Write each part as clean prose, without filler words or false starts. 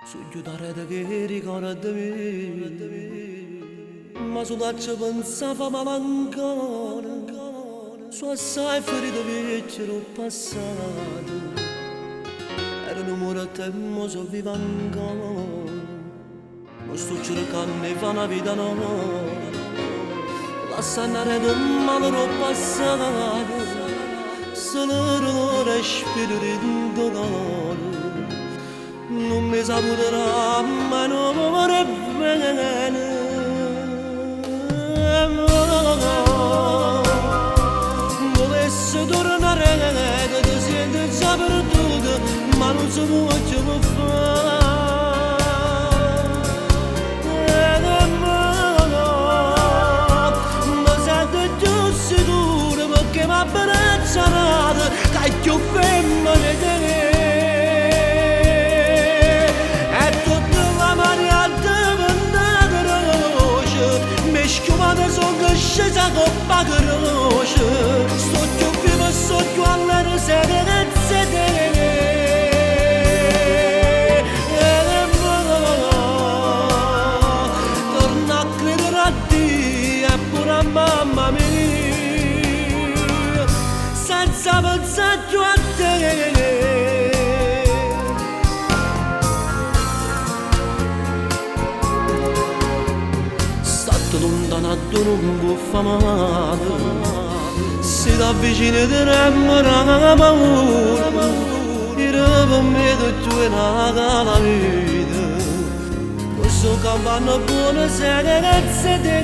Sogno da rete che ricorda me, ma sulla ci pensava ancora, su assai ferite vecchie passato, erano morte e mo so viva ancora, non sto cercando di fare una vita nuova, lascia andare un male passato, solo lo respiro di dolore. Non mi saputerà mai non vorrei bene. Volesse tornare che ti senti già perduto, ma non so come ci può fare. Ma sento più sicuro perché mi ha abbracciato, che è più femmina di te. Schiumata sono scesa coppa croce, sto più vivo e sto più all'aria sedezze te. Torna a credere a Dio e pure a mamma mia, senza pensare più a te. Lontanato non può fare male, se ti avvicini ti tremera la paura, per me tu è nata vita, questo campano buono sei che te.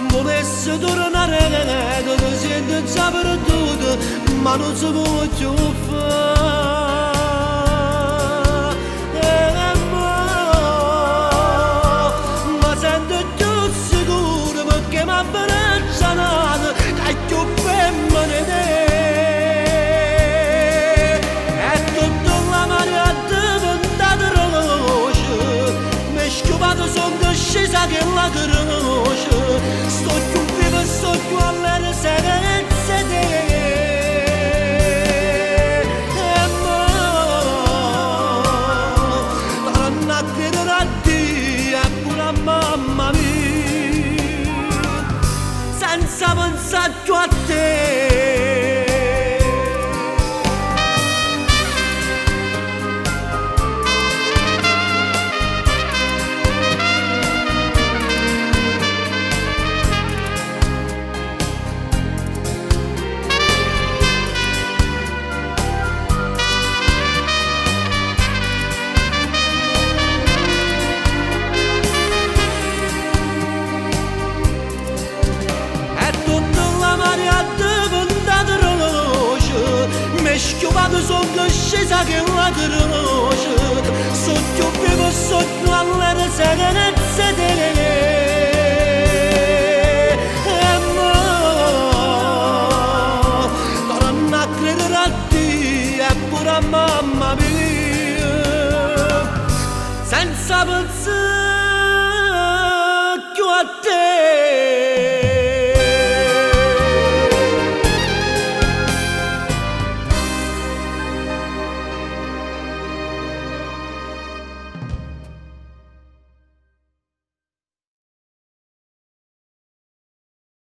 Volesse tornare che ti senti già perduto, ma non si può più fare. Scesa che la croce, sto più vivo e sto più all'aria sedezze te. E mo torno a credere a Dio e pure a mamma mia, senza pensare più a te. Schiumato sono scesa che la croce, sto più vivo e sto più all'aria